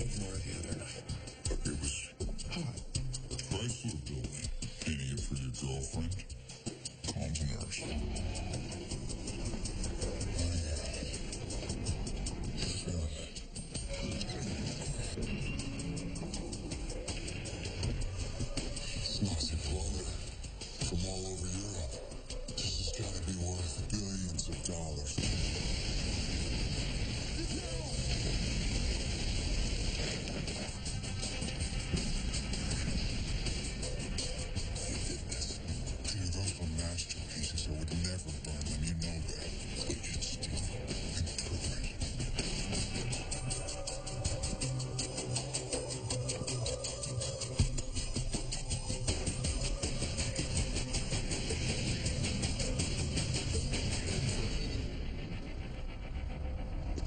Ignore the other night. It was Hot. a Chrysler building. Painting it for your girlfriend. Calms nerves. Feeling it. It's Nazi plunder from all over Europe. This has got to be worth billions of dollars. Those were masterpieces. I would never burn them. You know that. But you'd steal and prove it.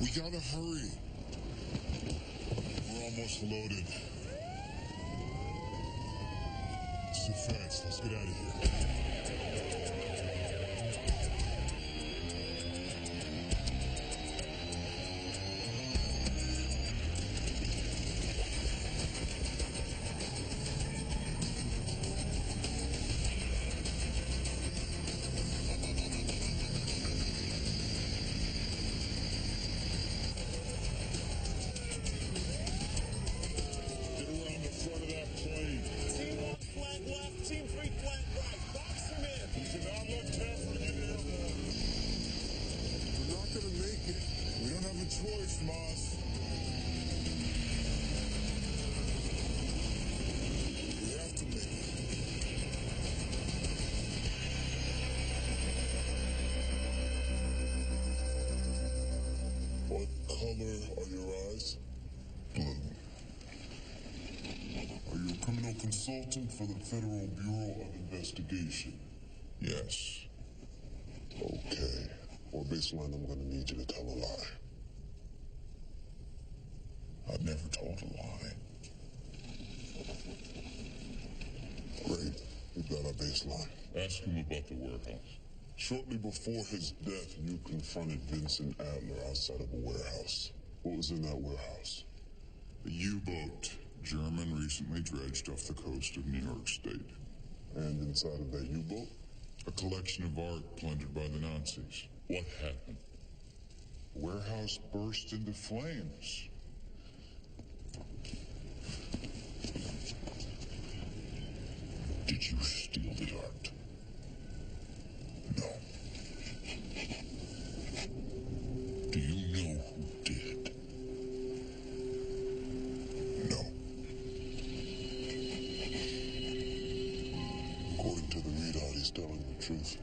We gotta hurry. We're almost loaded. It's the feds. Let's get out of here. Get around the front of that plane. Team 1 flank left, team 3 flank right. Box them in. We cannot let Caffrey get airborne. We're not gonna make it. We don't have a choice, Moss. We have to make it. What color are your eyes? Blue. Are you a criminal consultant for the Federal Bureau of Investigation? Yes. Okay. For baseline, I'm gonna need you to tell a lie. I've never told a lie. Great. We've got our baseline. Ask him about the warehouse. Shortly before his death, you confronted Vincent Adler outside of a warehouse. What was in that warehouse? A U-boat. German, recently dredged off the coast of New York State. And inside of that U-boat? A collection of art plundered by the Nazis. What happened? The warehouse burst into flames. Did you steal the art? No. Do you know who did? No. According to the readout, he's telling the truth.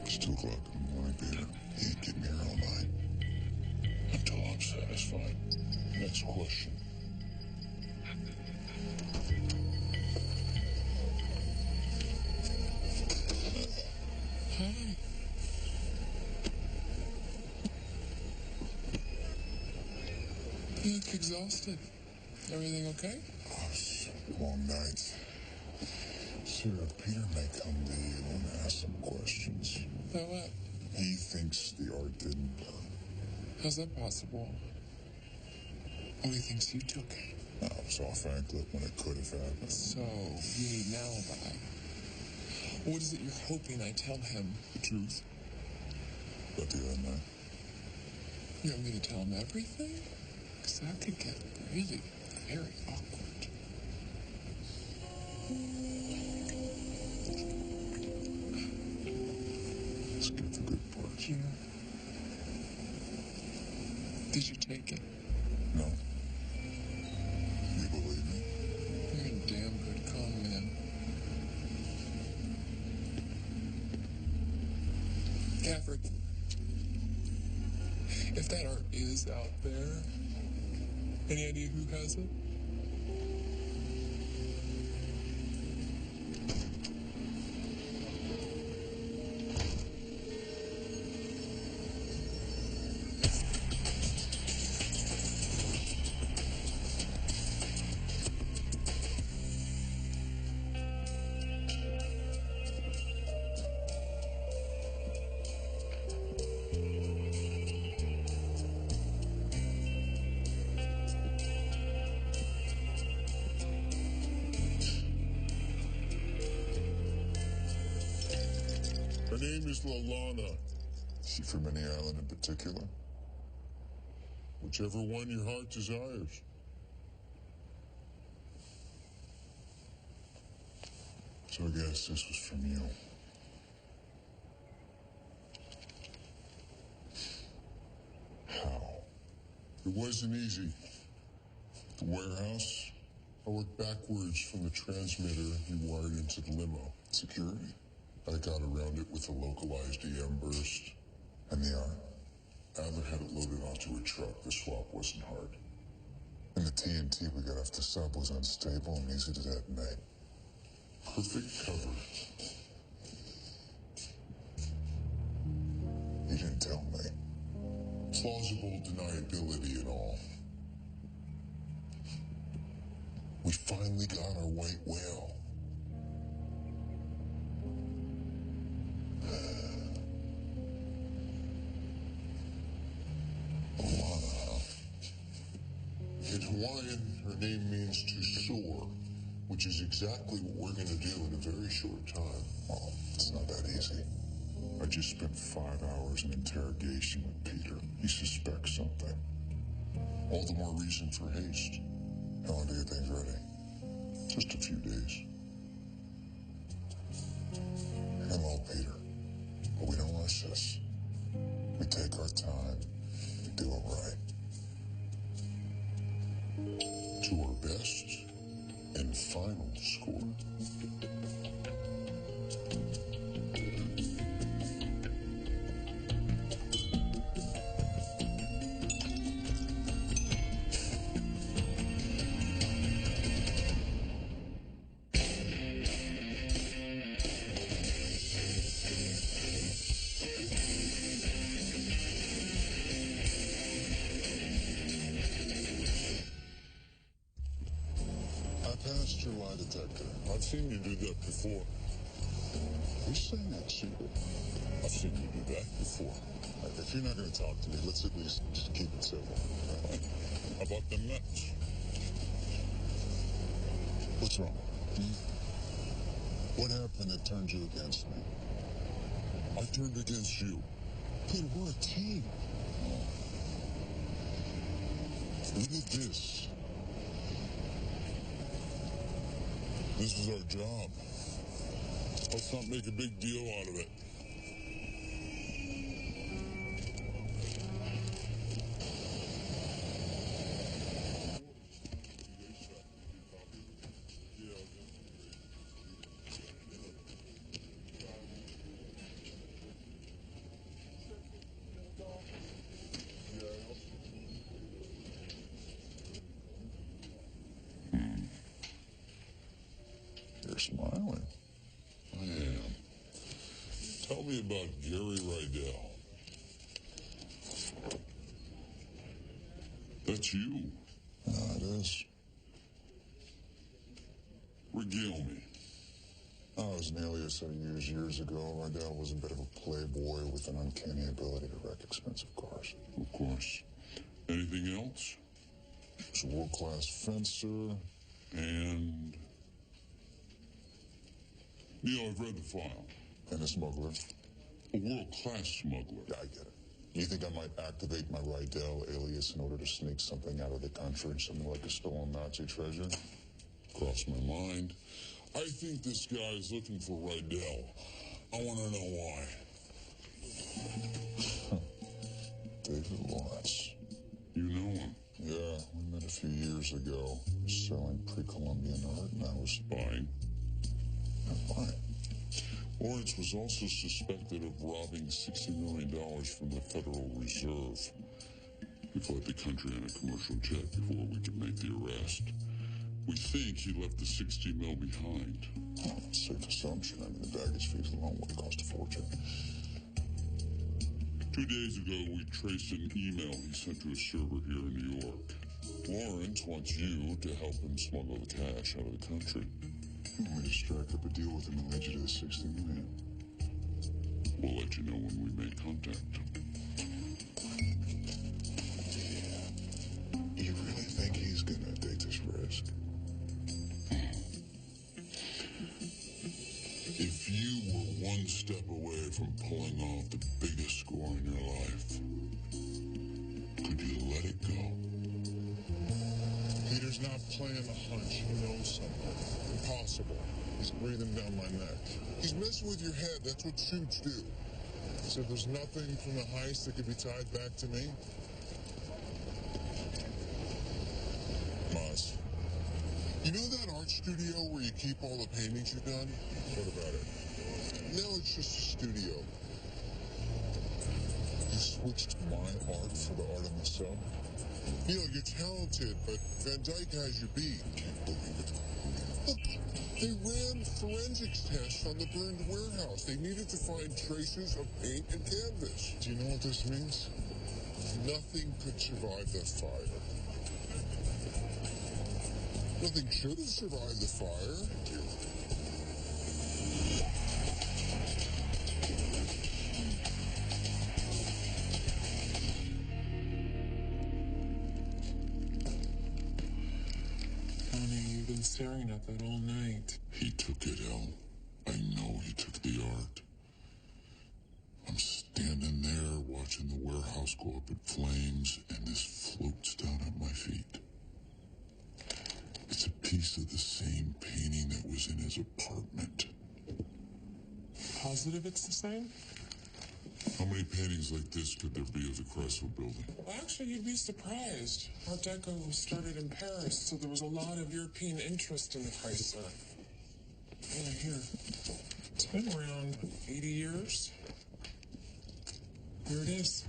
It's 2 o'clock in the morning, Peter. He ain't getting here all night. Until I'm satisfied. Next question. Hi. You look exhausted. Everything okay? Oh, long night. Sir, Peter may come to you and ask some questions. About what? He thinks the art didn't burn. How's that possible? Oh, he thinks you took it. No, it was off anklet when it could have happened. So, you need an alibi. What is it you're hoping I tell him? The truth. About the other night. You want me to tell him everything? Because that could get really very awkward. Let's get the good parts. Yeah. Did you take it? No. You believe me? You're a damn good con man. Caffrey, if that art is out there, any idea who has it? name is Lalana. Is she from any island in particular? Whichever one your heart desires. So I guess this was from you. How? It wasn't easy. The warehouse, I worked backwards from the transmitter you wired into the limo. Security. I got around it with a localized EM burst. And the arm. Adler had it loaded onto a truck. The swap wasn't hard. And the TNT we got off the sub was unstable and easy to detonate. Perfect cover. You didn't tell me. Plausible deniability and all. We finally got our white whale. Alana, huh? In Hawaiian, her name means to soar, which is exactly what we're gonna do in a very short time. Well, it's not that easy. I just spent 5 hours in interrogation with Peter. He suspects something. All the more reason for haste. How long to get things ready? Just a few days. Hello, Peter. But we don't rush this. We take our time. We do it right. To our best and final score. Passed your lie detector. I've seen you do that before. You're saying that secret. I've seen you do that before. If you're not going to talk to me, let's at least just keep it civil. How about the Mets? What's wrong? What happened that turned you against me? I turned against you. Peter, we're a team. Look at this. This is our job. Let's not make a big deal out of it. You're smiling. I am. Tell me about Gary Rydell. That's you. It is. Regale me. I was an alias I used years ago. Rydell was a bit of a playboy with an uncanny ability to wreck expensive cars. Of course. Anything else? He was a world-class fencer. And... Neil, I've read the file. And a smuggler? A world-class smuggler. Yeah, I get it. You think I might activate my Rydell alias in order to sneak something out of the country, something like a stolen Nazi treasure? Crossed my mind. I think this guy is looking for Rydell. I want to know why. David Lawrence. You know him? Yeah, we met a few years ago. He was selling pre-Columbian art, and I was spying. Fine. Lawrence was also suspected of robbing $60 million from the Federal Reserve. He fled the country on a commercial jet before we could make the arrest. We think he left the 60 mil behind. Oh, safe assumption. I mean, the baggage fees alone would cost a fortune. 2 days ago, we traced an email he sent to a server here in New York. Lawrence wants you to help him smuggle the cash out of the country. We just strike up a deal with him and lead you to the 60 million. We'll let you know when we make contact. You really think he's gonna take this risk? If you were one step away from pulling off the biggest score in your life. Could you let it go? Peter's not playing a hunch. He knows something. Impossible. He's breathing down my neck. He's messing with your head. That's what suits do. So there's nothing from the heist that could be tied back to me? Maz, you know that art studio where you keep all the paintings you've done? What about it? Now it's just a studio. You switched my art for the art of the sub? Neil, you're talented, but Van Dyke has you beat. Can't believe it. Look, they ran forensics tests on the burned warehouse. They needed to find traces of paint and canvas. Do you know what this means? Nothing could survive the fire. Nothing should have survived the fire. Honey, you've been staring at that all night. He took it, El. I know he took the art. I'm standing there watching the warehouse go up in flames, and this floats down at my feet. It's a piece of the same painting that was in his apartment. Positive it's the same? How many paintings like this could there be of the Chrysler building? Well, actually, you'd be surprised. Art Deco was started in Paris, so there was a lot of European interest in the Chrysler. Yeah, here. It's been around 80 years. Here it is.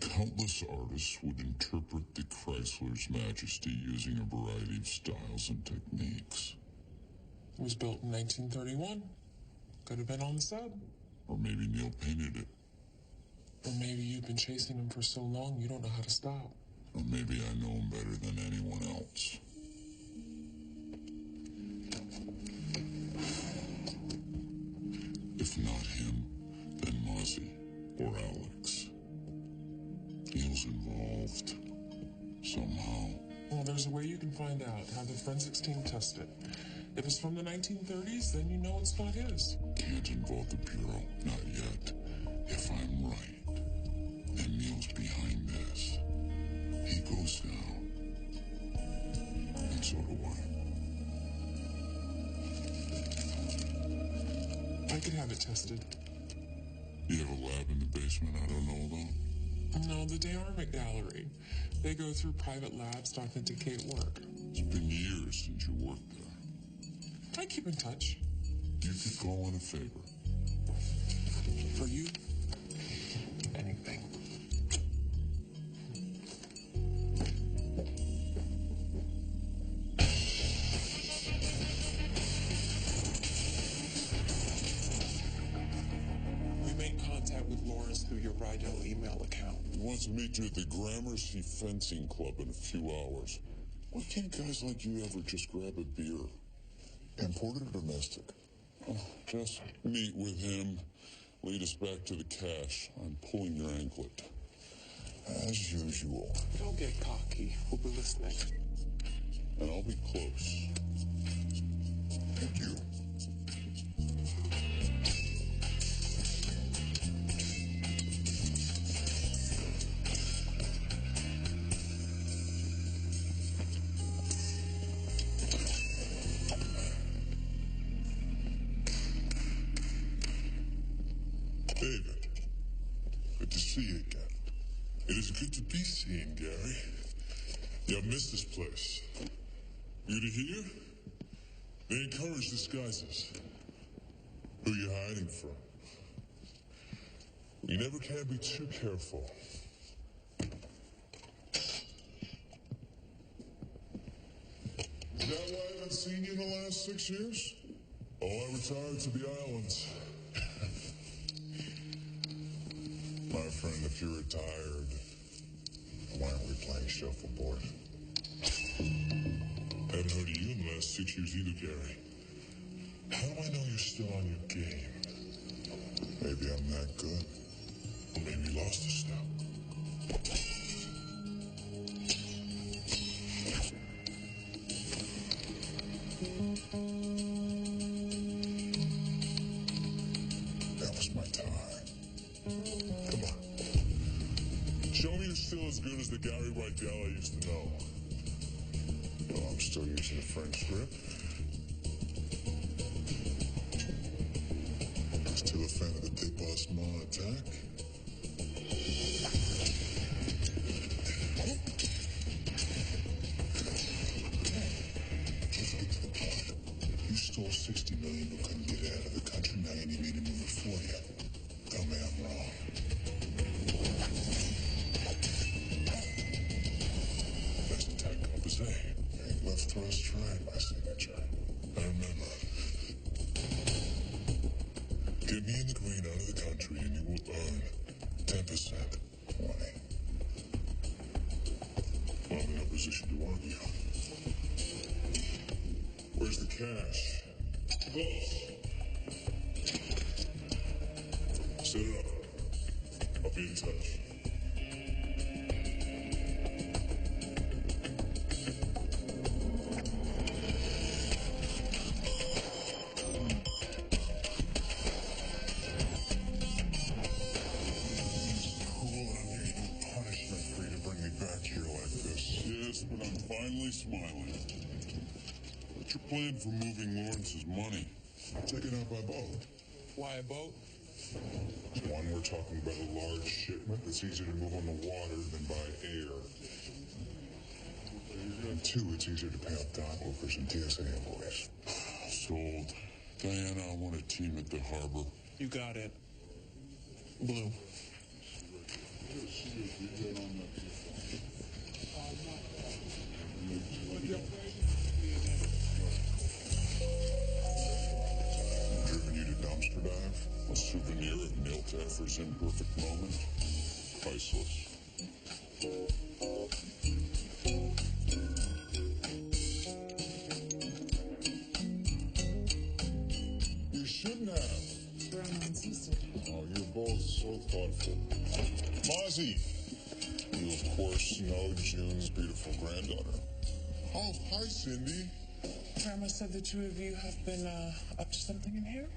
Countless artists would interpret the Chrysler's majesty using a variety of styles and techniques. It was built in 1931. Could have been on the sub. Or maybe Neil painted it. Or maybe you've been chasing him for so long you don't know how to stop. Or maybe I know him better than anyone else. If not him, then Mozzie or Alex. Neil's involved. Somehow. Well, there's a way you can find out. Have the forensics team test it. If it's from the 1930s, then you know it's not his. Can't involve the Bureau. Not yet. If I'm right, and Neil's behind this, he goes down. And so do I. I could have it tested. You have a lab in the basement I don't know about? No, the DeArmond Gallery. They go through private labs to authenticate work. It's been years since you worked there. I keep in touch. You could call in a favor. For you, anything. We made contact with Lawrence through your Rydell email account. He wants to meet you at the Gramercy Fencing Club in a few hours. Why can't guys like you ever just grab a beer? Imported or domestic? Oh, just meet with him. Lead us back to the cash. I'm pulling your anklet. As usual. Don't get cocky. We'll be listening. And I'll be close. Thank you. David, good to see you again. It is good to be seen, Gary. You have missed this place. You to hear? They encourage disguises. Who you hiding from? You never can be too careful. Is that why I haven't seen you in the last 6 years? Oh, I retired to the islands. My friend, if you're retired, why aren't we playing shuffleboard? Haven't heard of you in the last 6 years either, Gary. How do I know you're still on your game? Maybe I'm that good. Or maybe you lost a step. as good as the Gary Weidel I used to know. Well, I'm still using the French script. Still a fan of the dépassement attack. Let's get to the point. You stole $60 million but couldn't get out of the country. Now you need me to move it for you. Tell me I'm wrong. That's attack composé. Left thrust, right, my signature. I remember. Get me in the green out of the country and you will earn 10%. 20. Well, I'm in no position to argue. Where's the cash? Close. Set it up. I'll be in touch. But I'm finally smiling. What's your plan for moving Lawrence's money? Take it out by boat. Why a boat? One, we're talking about a large shipment that's easier to move on the water than by air. And two, it's easier to pay off dock workers and TSA employees. Sold. Diana, I want a team at the harbor. You got it. Blue. Driven you to dumpster dive? A souvenir of Neil Taffer's imperfect moment? Priceless. You shouldn't have. Grandma insisted. Oh, you're both so thoughtful. Mozzie! You, of course, know June's beautiful granddaughter. Oh, hi, Cindy. Grandma said the two of you have been up to something in here?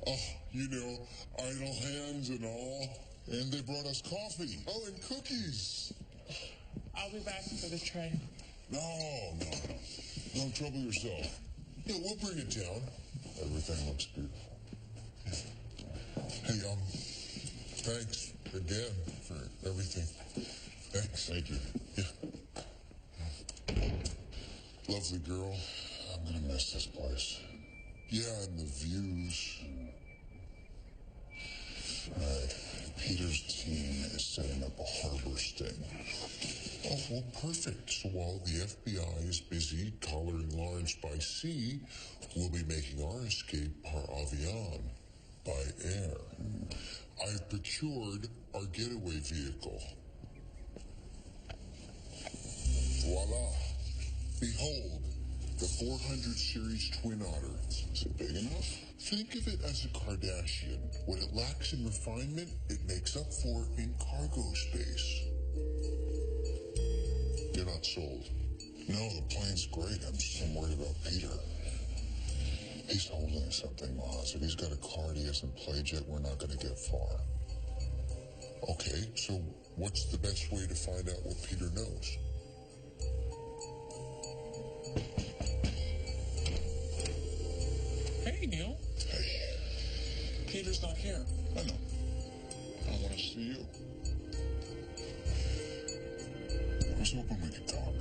Oh, you know, idle hands and all. And they brought us coffee. Oh, and cookies. I'll be back for the tray. No. Don't trouble yourself. Yeah, we'll bring it down. Everything looks beautiful. Hey, thanks again for everything. Thanks. Thank you. Yeah. Lovely girl. I'm gonna miss this place. Yeah, and the views. Right. Peter's team is setting up a harbor sting. Oh, well, perfect. So while the FBI is busy collaring Lawrence by sea, we'll be making our escape par avion, by air. I've procured our getaway vehicle. Voila. Behold, the 400 Series Twin Otter. Is it big enough? Think of it as a Kardashian. What it lacks in refinement, it makes up for in cargo space. You're not sold? No, the plane's great. I'm worried about Peter. He's holding something, Moz. If he's got a card he hasn't played yet, we're not going to get far. Okay, so what's the best way to find out what Peter knows? Hey, Neil. Hey, Peter's not here. I know. I want to see you. I was hoping we could talk.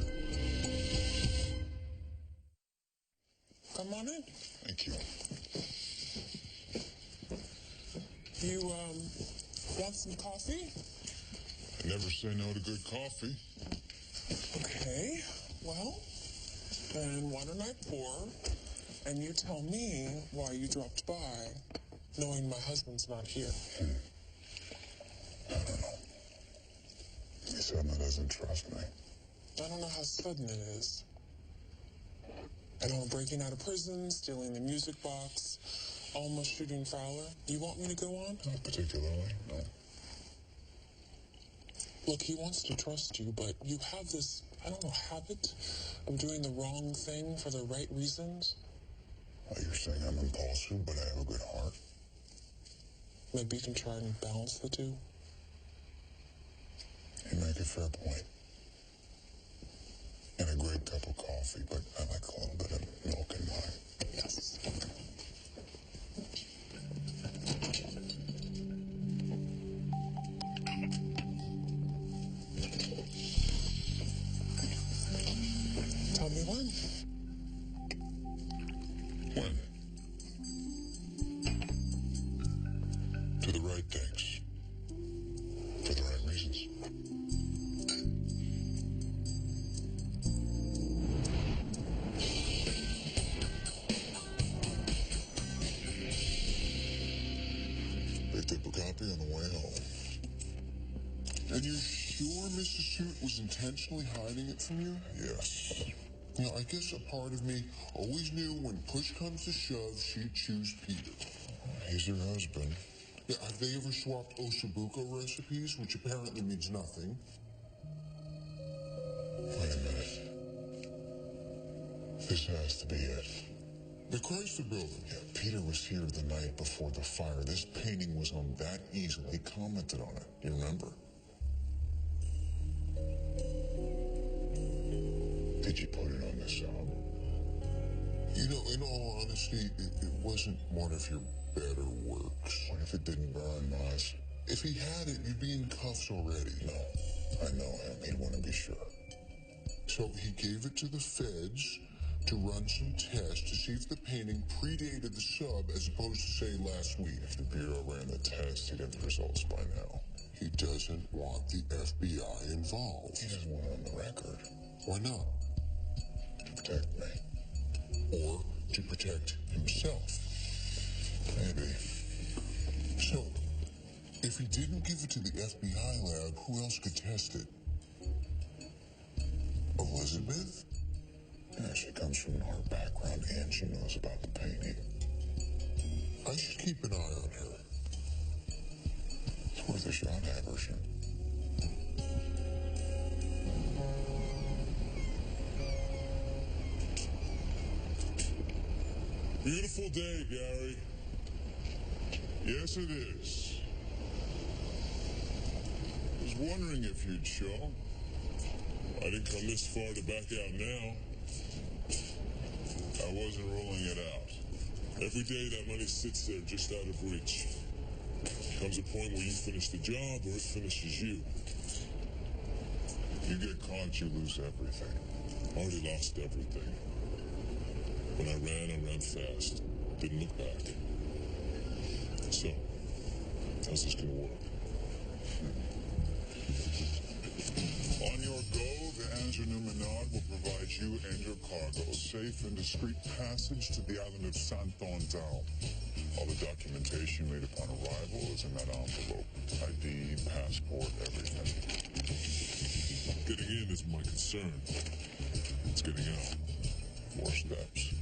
Come on in. Thank you. You, want some coffee? I never say no to good coffee. Okay, well, then why don't I pour, and you tell me why you dropped by, knowing my husband's not here. I don't know. He suddenly doesn't trust me. I don't know how sudden it is. I know I'm breaking out of prison, stealing the music box, almost shooting Fowler. You want me to go on? Not particularly, no. Look, he wants to trust you, but you have this, I don't know, habit of doing the wrong thing for the right reasons. Oh, you're saying I'm impulsive, but I have a good heart? Maybe you can try and balance the two. You make a fair point. And a great cup of coffee, but I like a little bit of milk in mine. Yes. Tell me when. When? Do the right things. For the right reasons. Picked up a copy on the way home. And you're sure Mrs. Suit was intentionally hiding it from you? Yes. You know, I guess a part of me always knew when push comes to shove, she'd choose Peter. He's her husband. Yeah, have they ever swapped Ossobuco recipes, which apparently means nothing? Wait a minute. This has to be it. The Chrysler Building. Yeah, Peter was here the night before the fire. This painting was on that easel. He commented on it. Do you remember? Did you put it on the sub? You know, in all honesty, it wasn't one of your better works. What if it didn't burn, Maz? If he had it, you'd be in cuffs already. No, I know him. He'd want to be sure. So he gave it to the feds to run some tests to see if the painting predated the sub as opposed to, say, last week. If the Bureau ran the test, he'd have the results by now. He doesn't want the FBI involved. He doesn't want it on the record. Why not? To protect me. Or to protect himself. Maybe. So, if he didn't give it to the FBI lab, who else could test it? Elizabeth? Yeah, she comes from an art background and she knows about the painting. I should keep an eye on her. It's worth a shot, Haversham. Beautiful day, Gary. Yes, it is. I was wondering if you'd show. I didn't come this far to back out now. I wasn't rolling it out. Every day that money sits there just out of reach. Comes a point where you finish the job or it finishes you. You get caught, you lose everything. Already lost everything. When I ran fast. Didn't look back. So, how's this gonna work? On your go, the Ange Numenad will provide you and your cargo safe and discreet passage to the island of Saint-Thondal. All the documentation made upon arrival is in that envelope. ID, passport, everything. Getting in is my concern. It's getting out. 4 steps.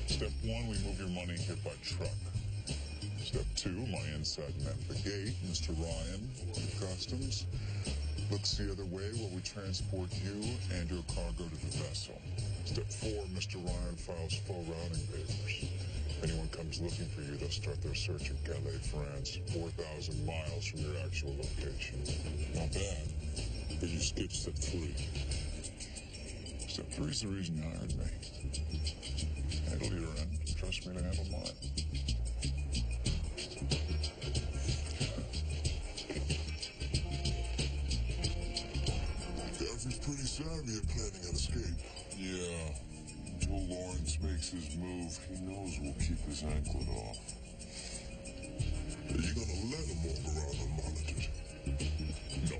Step 1, we move your money here by truck. Step 2, my inside man at the gate, Mr. Ryan, Customs, looks the other way while we transport you and your cargo to the vessel. Step 4, Mr. Ryan files full routing papers. If anyone comes looking for you, they'll start their search in Calais, France, 4,000 miles from your actual location. Not bad. But you skipped step 3. Step 3 is the reason you hired me. Handle your end. Trust me to handle mine. Gaffer's pretty savvy at planning an escape. Yeah. Until Lawrence makes his move, he knows we'll keep his anklet off. Are you gonna let him walk around unmonitored? No.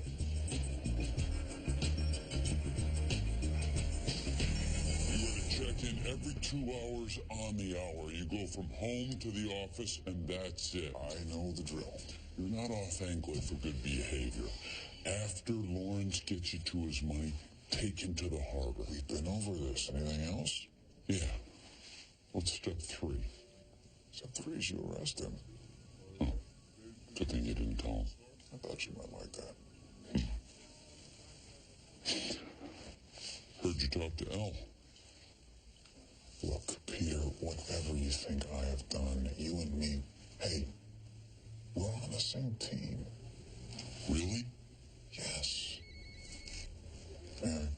You are to check in every 2 hours on the hour. You go from home to the office, and that's it. I know the drill. You're not off anklet for good behavior. After Lawrence gets you to his money, take him to the harbor. We've been over this. Anything else? Yeah. What's step 3? Step 3 is you arrest him. Oh. Good thing you didn't tell him. I thought you might like that. Heard you talk to Elle. Look, Peter, whatever you think I have done, you and me, hey, we're on the same team. Really? Yes. Man,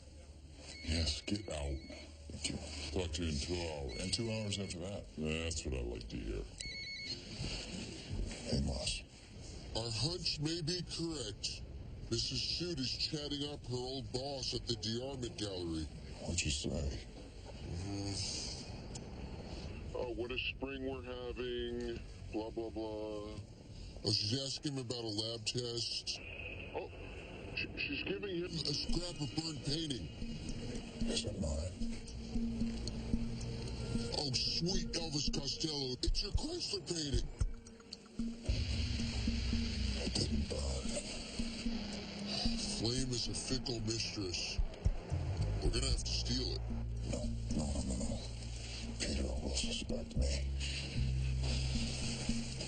yes, get out. Thank you. Talk to you in 2 hours. And 2 hours after that. That's what I like to hear. Hey, Moss. Our hunch may be correct. Mrs. Shoot is chatting up her old boss at the De-Armament Gallery. What'd you say? Oh, what a spring we're having. Blah, blah, blah. Oh, she's asking him about a lab test. Oh, she's giving him a scrap of burnt painting. Is it mine? Oh, sweet Elvis Costello. It's your Chrysler painting. It didn't burn. Flame is a fickle mistress. We're gonna have to steal it. No. Peter will suspect me.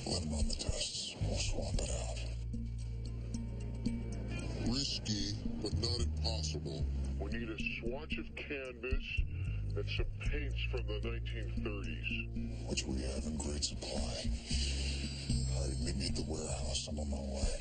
Let him run the tests. We'll swap it out. Risky, but not impossible. We need a swatch of canvas and some paints from the 1930s. Which we have in great supply. All right, meet me at the warehouse. I'm on my way.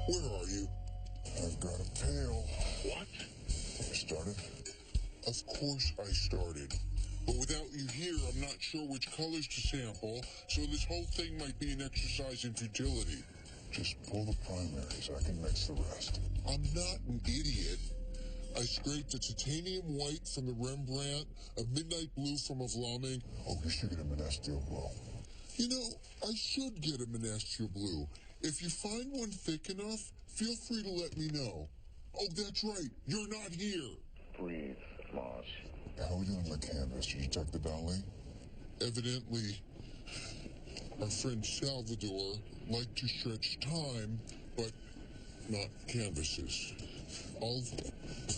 Where are you? I've got a pail. What? You started? Of course I started. But without you here, I'm not sure which colors to sample, so this whole thing might be an exercise in futility. Just pull the primaries. I can mix the rest. I'm not an idiot. I scraped a titanium white from the Rembrandt, a midnight blue from a Vlaming. Oh, you should get a Monestiel blue. You know, I should get a Monestiel blue. If you find one thick enough, feel free to let me know. Oh, that's right. You're not here. Breathe, Moss. How are we doing on the canvas? Did you check the Dali? Evidently, our friend Salvador liked to stretch time, but not canvases. I'll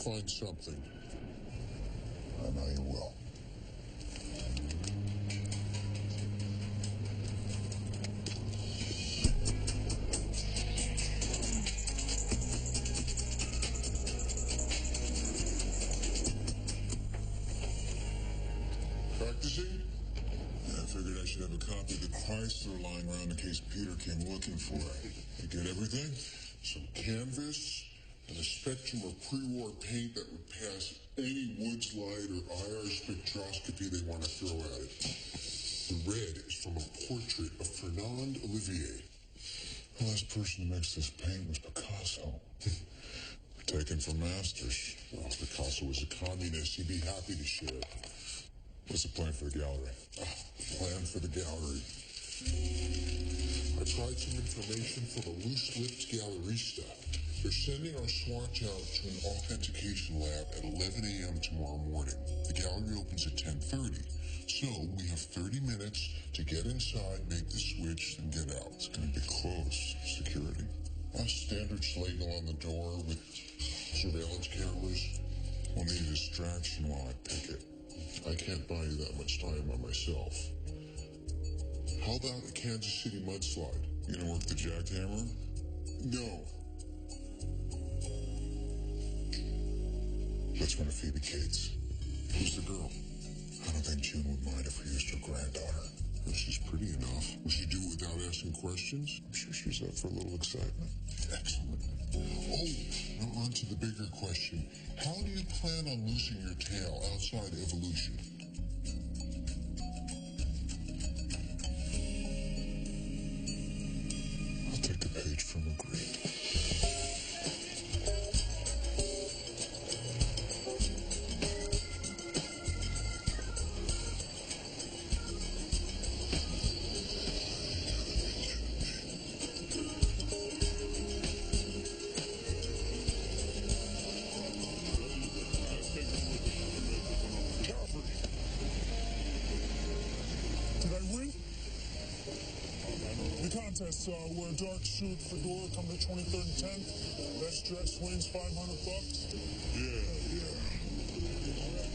find something. I know you will. Practicing? Yeah, I figured I should have a copy of the Chrysler lying around in case Peter came looking for it. You get everything? Some canvas and a spectrum of pre-war paint that would pass any Woods light or IR spectroscopy they want to throw at it. The red is from a portrait of Fernand Olivier. The last person to mix this paint was Picasso. Taken from masters. Well, if Picasso was a communist, he'd be happy to share. What's the plan for the gallery? Plan for the gallery. I tried some information from a loose-lipped gallerista. They're sending our swatch out to an authentication lab at 11 a.m. tomorrow morning. The gallery opens at 10:30. So we have 30 minutes to get inside, make the switch, and get out. It's going to be close. Security. A standard Schlegel on the door with surveillance cameras. We'll need a distraction while I pick it. I can't buy you that much time by myself. How about a Kansas City mudslide? You gonna work the jackhammer? No. Let's run to Phoebe Cates. Who's the girl? I don't think June would mind if we used her granddaughter. Well, she's pretty enough. Will she do it without asking questions? I'm sure she's up for a little excitement. Excellent. Oh, now on to the bigger question. How do you plan on losing your tail outside evolution? I'll take a page from Magritte. Contest where Dark Shoot Fedora come to 23rd and 10th. Best dress wins $500. Yeah.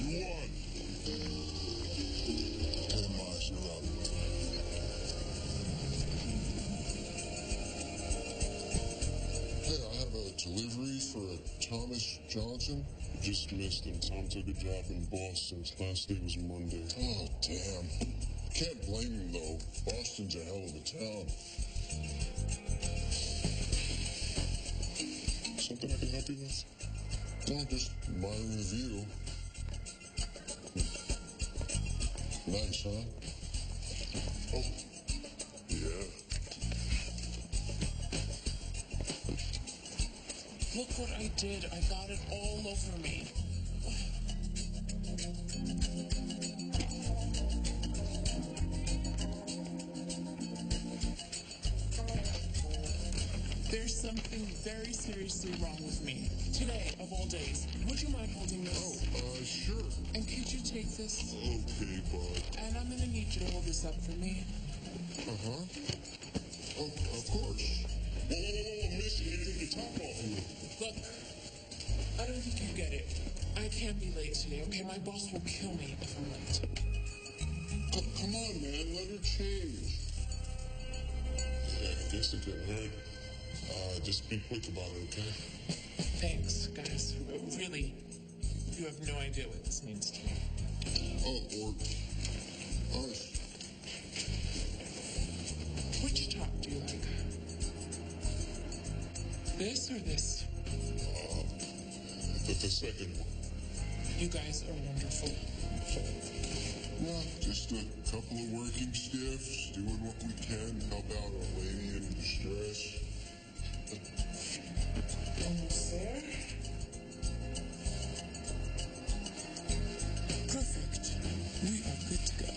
You won. for Thomas Johnson? Just missed him. Tom took a job in Boston. His last day was Monday. Oh, damn. Can't blame him, though. Boston's a hell of a town. Something I can help you with? No, just my review. Nice, huh? Oh, yeah. Look what I did. I got it all over me. There's something very seriously wrong with me. Today, of all days, would you mind holding this? Sure. And could you take this? Okay, bud. And I'm gonna need you to hold this up for me. Uh-huh. Oh, of course. Whoa, miss, you take your top off me. Look, I don't think you get it. I can't be late today, okay? My boss will kill me if I'm late. Come on, man. Let her change. Yeah, I guess it couldn't hurt. Just be quick about it, okay? Thanks, guys. Really, you have no idea what this means to me. Oh, or us. Which top do you like? This or this? The second one. You guys are wonderful. Yeah, just a couple of working stiffs, doing what we can to help out a lady in distress. Almost there. Perfect. We are good to go.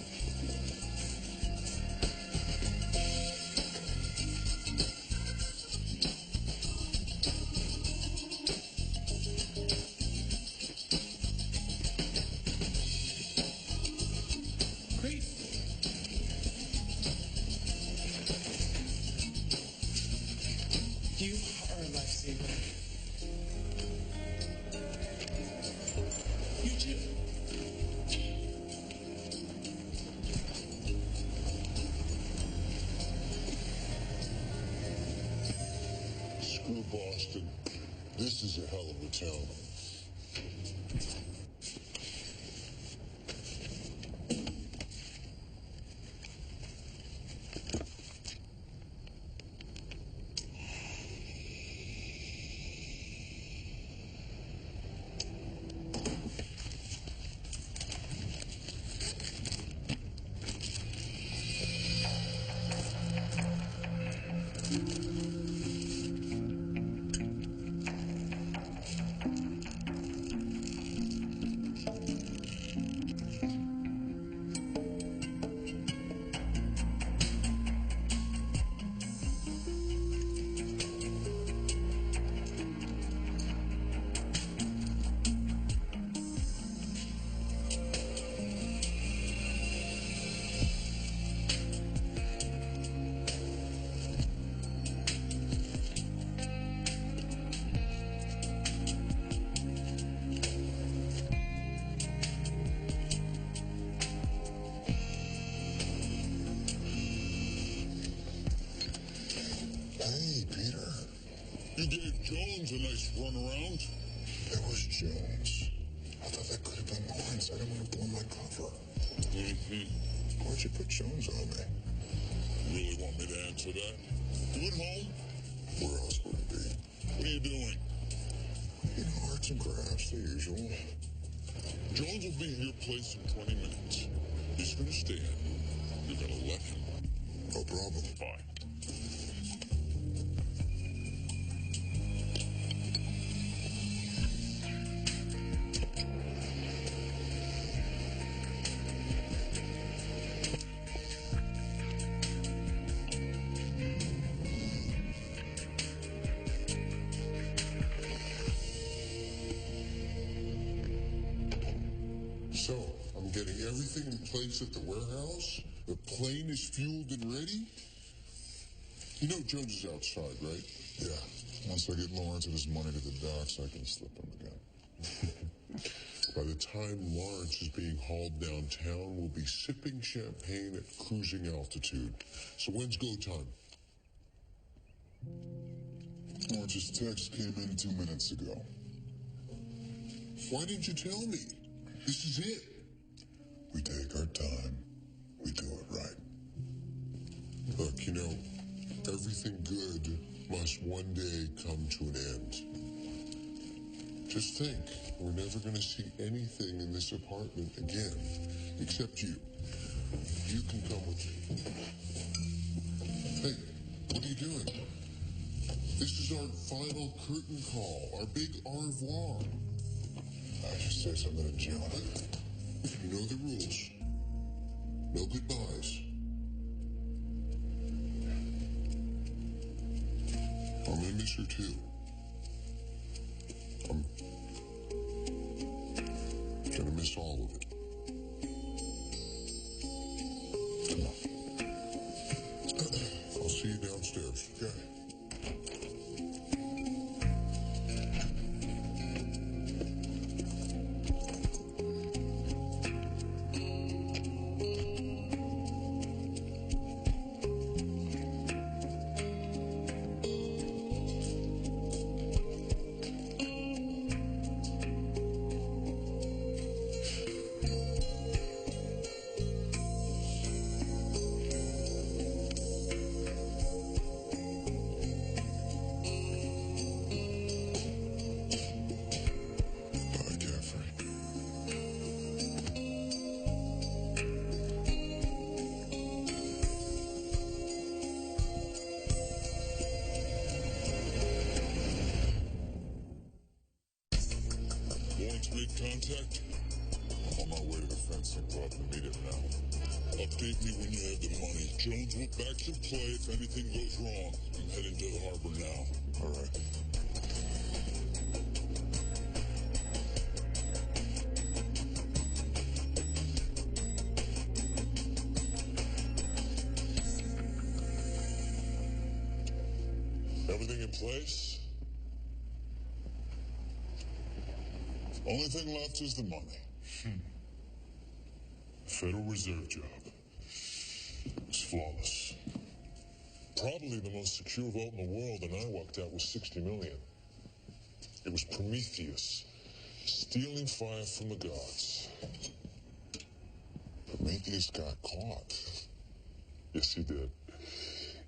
Great. You are a lifesaver. You too. Screw Boston. This is a hell of a town. Hey, Peter. You gave Jones a nice run around. That was Jones. I thought that could have been Lawrence. I didn't want to blow my cover. Mm-hmm. Why'd you put Jones on me? Really want me to answer that? You at home? Where else would it be? What are you doing? You know, arts and crafts, the usual. Jones will be in your place in 20 minutes. He's gonna stay in. You're gonna let him. No problem. Fine. So, I'm getting everything in place at the warehouse. The plane is fueled and ready. You know Jones is outside, right? Yeah. Once I get Lawrence and his money to the docks, I can slip him again. By the time Lawrence is being hauled downtown, we'll be sipping champagne at cruising altitude. So when's go time? March's text came in 2 minutes ago. Why didn't you tell me? This is it. We take our time. We do it right. Look, everything good must one day come to an end. Just think, we're never going to see anything in this apartment again, except you. You can come with me. Hey, what are you doing? This is our final curtain call, our big au revoir. I should say something to John. You know the rules. No goodbyes. I'm gonna miss her too. I'm gonna miss all of it. Come on. I'll see you downstairs, okay? Bye, Caffrey. Lawrence made contact? I'm on my way to the fencing club to meet him now. Update me when you have the money. Jones will back some play if anything goes wrong. I'm heading to the harbor now. All right. Everything in place? Only thing left is the money. Federal Reserve job. It's flawless. Probably the most secure vault in the world, and I walked out with 60 million. It was Prometheus, stealing fire from the gods. Prometheus got caught. Yes, he did.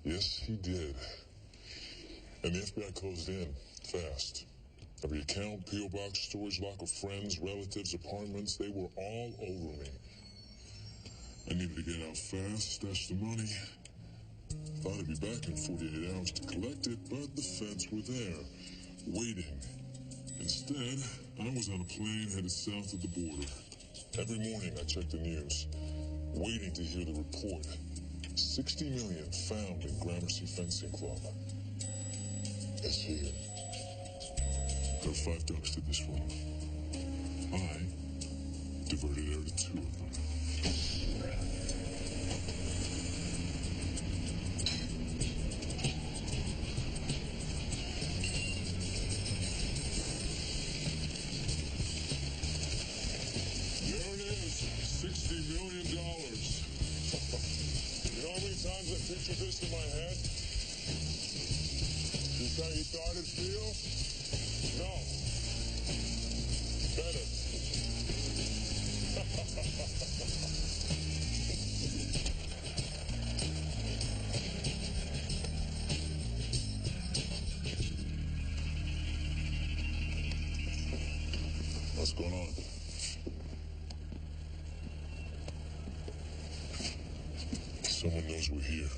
Yes, he did. And the FBI closed in, fast. Every account, P.O. box, storage locker of friends, relatives, apartments, they were all over me. I needed to get out fast, stash the money. Thought I'd be back in 48 hours to collect it, but the feds were there, waiting. Instead, I was on a plane headed south of the border. Every morning I checked the news, waiting to hear the report. 60 million found in Gramercy Fencing Club. It's here. There are 5 ducks to this one. I diverted her to 2 of them. There it is, $60 million. You know how many times I pictured this in my head? Just how you thought it'd feel? No. Better. What's going on? Someone knows we're here.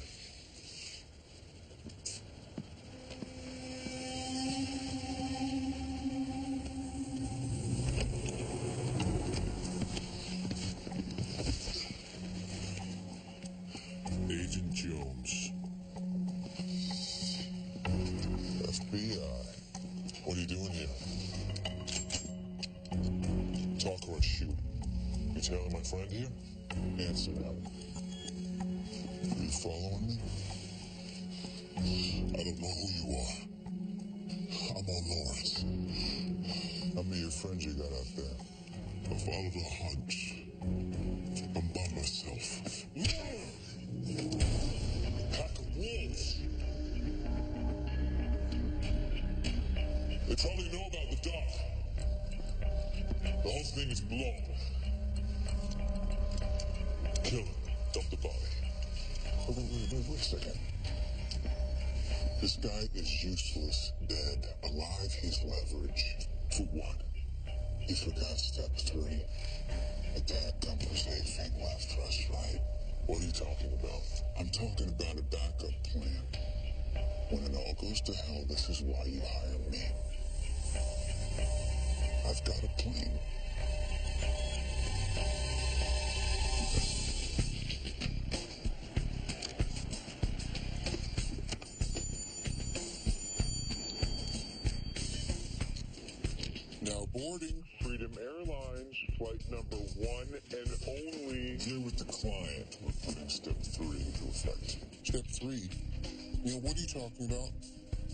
Agent Jones. FBI. What are you doing here? Talk or I shoot. You tailing my friend here? Answer that one. Are you following me? I don't know who you are. I'm on Lawrence. How many of your friends you got out there? I followed a hunch. I'm by myself. Pack of wolves. They probably know about the dock. The whole thing is blown. Kill him. Dump the body. Wait a second. This guy is useless, dead. Alive, he's leverage. For what? He forgot step 3. Attack company 8 feet left thrust right. What are you talking about? I'm talking about a backup plan. When it all goes to hell, this is why you hire me. I've got a plan. Now boarding Freedom Airlines, flight number 1 and only. You're with the client. We're putting step 3 into effect. Step 3? Neil, what are you talking about?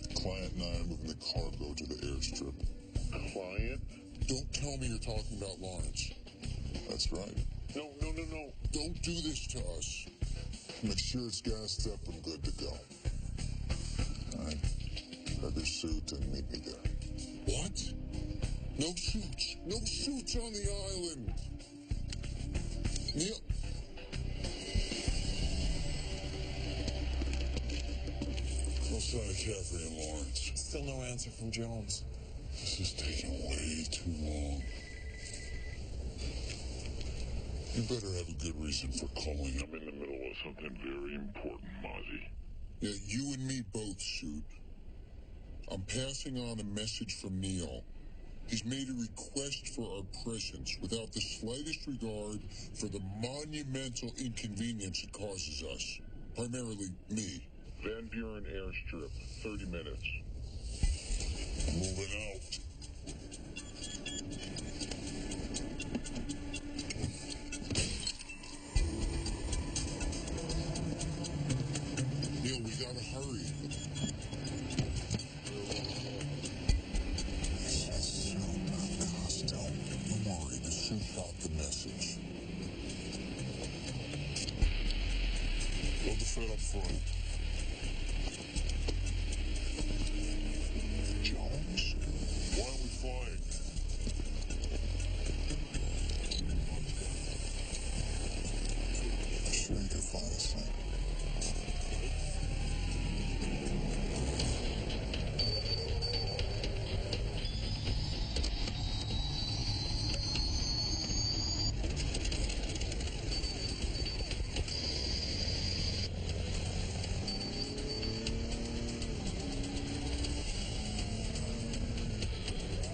The client and I are moving the cargo to the airstrip. Client? Don't tell me you're talking about Lawrence. That's right. No. Don't do this to us. Make sure it's gassed up and good to go. All right. Leather suit and meet me there. What? No suits. No suits on the island. Neil. No sign of Caffrey and Lawrence. Still no answer from Jones. This is taking way too long. You better have a good reason for calling. I'm in the middle of something very important, Mozzie. Yeah, you and me both, Suit. I'm passing on a message from Neil. He's made a request for our presence without the slightest regard for the monumental inconvenience it causes us. Primarily me. Van Buren Airstrip, 30 minutes. Moving out. Neil, we gotta hurry. Don't worry, the suit got the message. Load the Fed up front. Jones? Why aren't we flying? Sure you can fly this thing.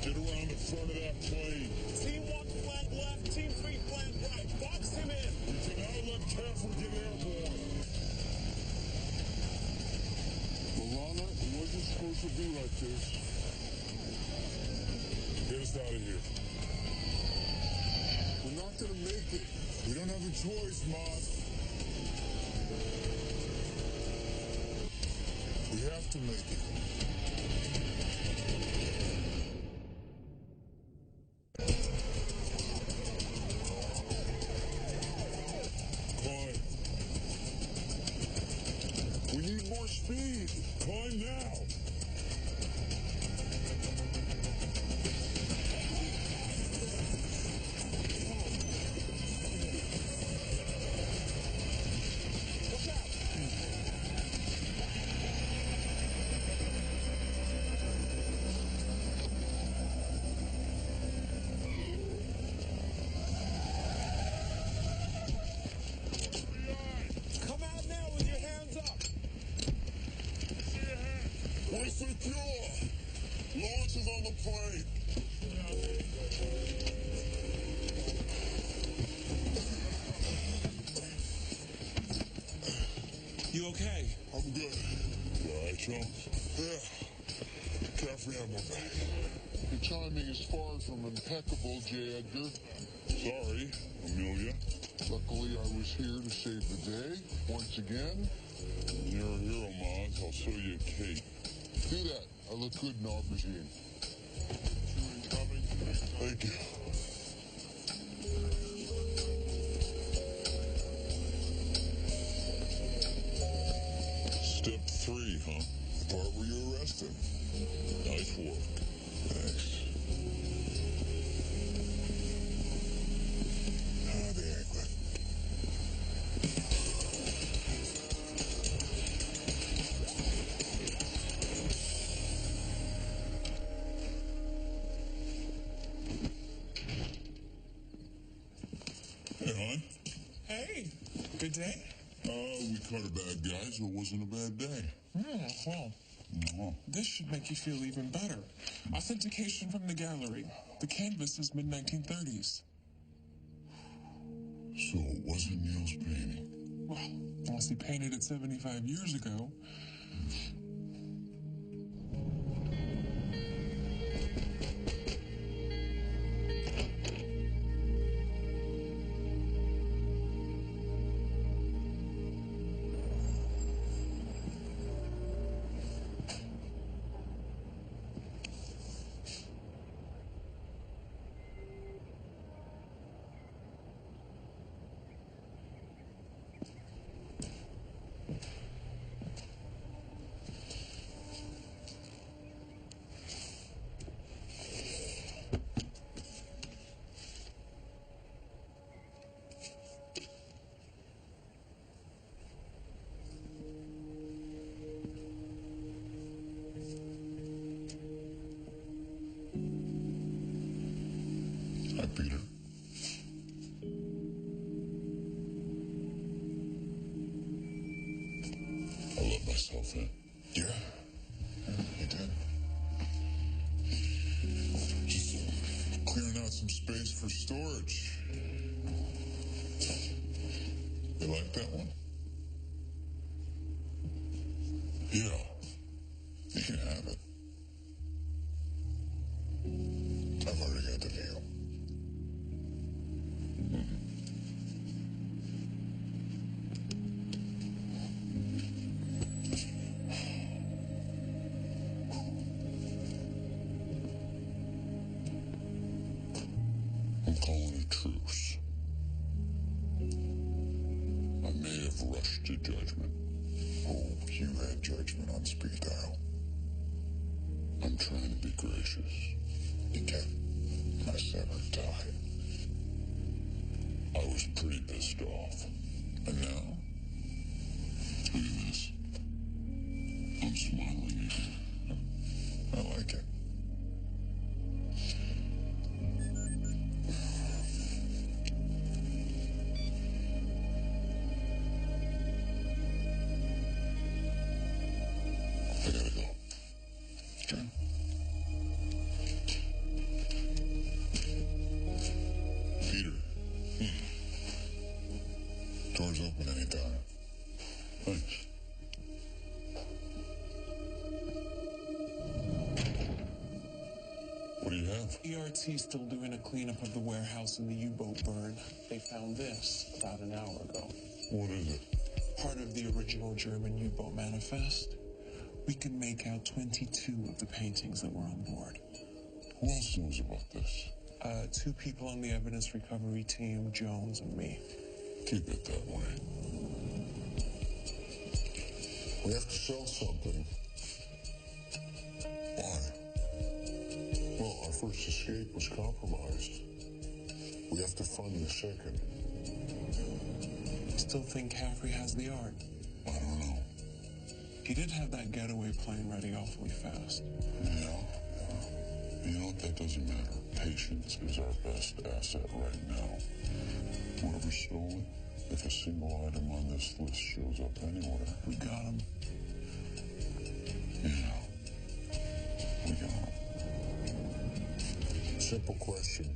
Get around the front of that plane. Team 1 flat left, Team 3 flat right. Box him in. You can now let Caffrey get airborne. Milana, it wasn't supposed to be like this. Get us out of here. We're not gonna make it. We don't have a choice, Moz. We have to make it. Climb. We need more speed. Climb now. Come out now with your hands up. We're secure. Lawrence is on the plane. You okay? I'm good. You all right, Jones? Yeah. Caffrey, I'm okay. Your timing is far from impeccable, J. Edgar. Sorry, Amelia. Luckily, I was here to save the day, once again. You're a hero, Moz. I'll sew you a cape. Do that. I look good in aubergine. Coming. Thank you. Step 3, huh? The part where you're arrested. Nice work. Thanks. They ain't good. Hey, hon. Hey, good day? We caught a bad guy, so it wasn't a bad day. Well, this should make you feel even better. Authentication from the gallery. The canvas is mid-1930s. So it wasn't Neil's painting. Well, unless he painted it 75 years ago. Hi, Peter. I let myself in. Yeah, you did. Just clearing out some space for storage. You like that one? Yeah. You can have it. I've already got the view. I'm calling a truce. I may have rushed to judgment. Oh, you had judgment on speed dial. I'm trying to be gracious. You can. My severed tie. I was pretty pissed off. And now, look at this. I'm smiling again. I like it. I gotta go. Okay. Peter. Door's open anytime. Thanks. What do you have? ERT's still doing a cleanup of the warehouse in the U-boat burn. They found this about an hour ago. What is it? Part of the original German U-boat manifest. We can make out 22 of the paintings that were on board. Who else knows about this? 2 people on the evidence recovery team, Jones and me. Keep it that way. We have to sell something. Why? Well, our first escape was compromised. We have to fund the second. Still think Caffrey has the art. I don't know. He did have that getaway plane ready awfully fast. Yeah. You know what? That doesn't matter. Patience is our best asset right now. Whoever stole it, if a single item on this list shows up anywhere, We got him. yeah, we got it. Simple question.